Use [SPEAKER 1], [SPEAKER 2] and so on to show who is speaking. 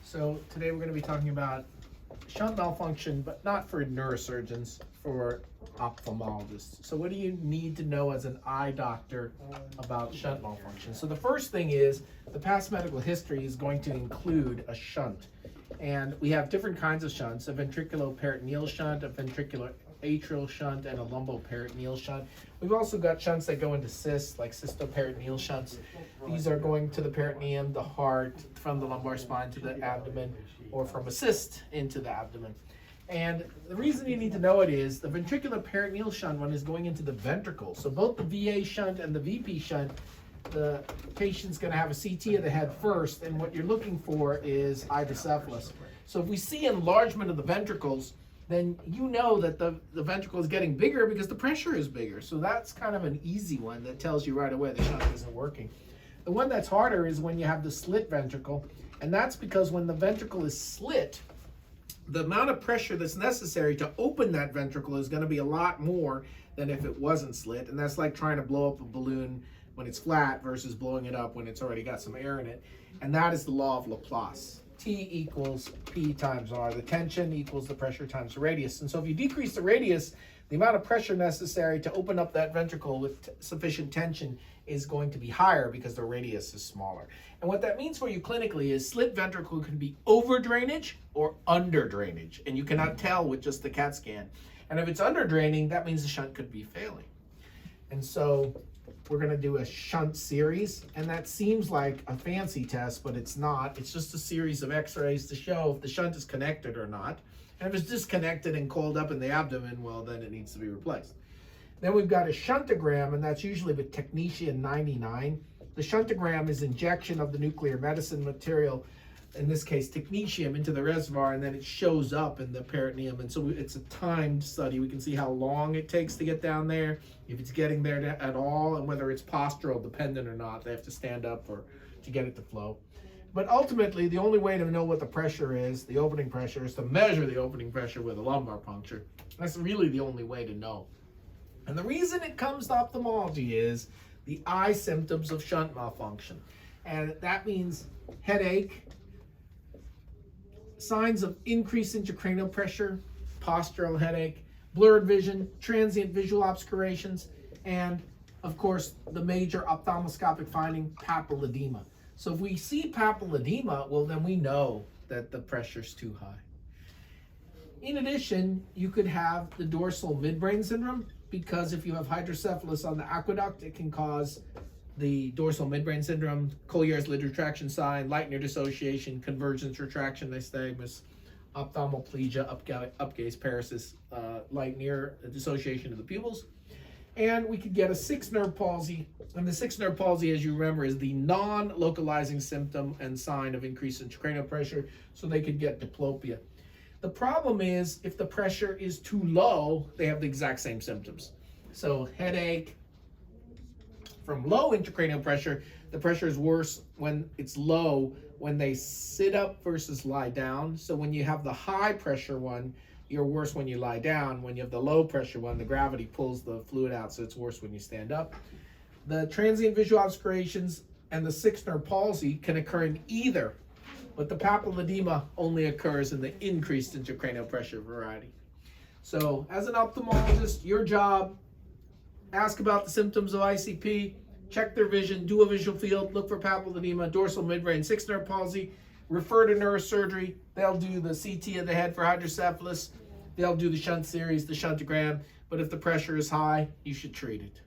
[SPEAKER 1] So today we're going to be talking about shunt malfunction, but not for neurosurgeons, for ophthalmologists. So what do you need to know as an eye doctor about shunt malfunction? So the first thing is the past medical history is going to include a shunt. And we have different kinds of shunts, a ventriculoperitoneal shunt, a ventricular atrial shunt, and a lumboperitoneal shunt. We've also got shunts that go into cysts, like cystoperitoneal shunts. These are going to the peritoneum, the heart, from the lumbar spine to the abdomen, or from a cyst into the abdomen. And the reason you need to know it is the ventricular peritoneal shunt one is going into the ventricle. So both the VA shunt and the VP shunt, the patient's going to have a CT of the head first, and what you're looking for is hydrocephalus. So if we see enlargement of the ventricles, then you know that the ventricle is getting bigger because the pressure is bigger. So that's kind of an easy one that tells you right away the shunt isn't working. The one that's harder is when you have the slit ventricle, and that's because when the ventricle is slit, the amount of pressure that's necessary to open that ventricle is going to be a lot more than if it wasn't slit, and that's like trying to blow up a balloon when it's flat versus blowing it up when it's already got some air in it. And that is the law of Laplace. T equals P times R. The tension equals the pressure times the radius. And so if you decrease the radius, the amount of pressure necessary to open up that ventricle with sufficient tension is going to be higher because the radius is smaller. And what that means for you clinically is slit ventricle can be over drainage or under drainage, and you cannot tell with just the CAT scan. And if it's under draining, that means the shunt could be failing. And so we're going to do a shunt series, and that seems like a fancy test, but it's not. It's just a series of x-rays to show if the shunt is connected or not. And if it's disconnected and coiled up in the abdomen, well, then it needs to be replaced. Then we've got a Shuntogram, and that's usually with technetium 99. The Shuntogram is injection of the nuclear medicine material, in this case technetium, into the reservoir, and then it shows up in the peritoneum. And so it's a timed study. We can see how long it takes to get down there, if it's getting there at all, and whether it's postural dependent or not. They have to stand up to get it to flow. But ultimately, the only way to know what the pressure is, the opening pressure, is to measure the opening pressure with a lumbar puncture. That's really the only way to know. And the reason it comes to ophthalmology is the eye symptoms of shunt malfunction. And that means headache, signs of increased intracranial pressure, postural headache, blurred vision, transient visual obscurations, and of course the major ophthalmoscopic finding, papilledema. So if we see papilledema, well, then we know that the pressure's too high. In addition, you could have the dorsal midbrain syndrome, because if you have hydrocephalus on the aqueduct, it can cause the dorsal midbrain syndrome, Colliers lid retraction sign, Leitner dissociation, convergence retraction, nystagmus, ophthalmoplegia, upgaze paresis, Leitner dissociation of the pupils. And we could get a sixth nerve palsy. And the sixth nerve palsy, as you remember, is the non-localizing symptom and sign of increased intracranial pressure, so they could get diplopia. The problem is, if the pressure is too low, they have the exact same symptoms. So headache. From low intracranial pressure, the pressure is worse when it's low when they sit up versus lie down. So when you have the high pressure one, you're worse when you lie down. When you have the low pressure one, the gravity pulls the fluid out, so it's worse when you stand up. The transient visual obscurations and the sixth nerve palsy can occur in either, but the papilledema only occurs in the increased intracranial pressure variety. So as an ophthalmologist, your job, ask about the symptoms of ICP, check their vision, do a visual field, look for papilledema, dorsal midbrain, sixth nerve palsy, refer to neurosurgery. They'll do the CT of the head for hydrocephalus. They'll do the shunt series, the Shuntogram. But if the pressure is high, you should treat it.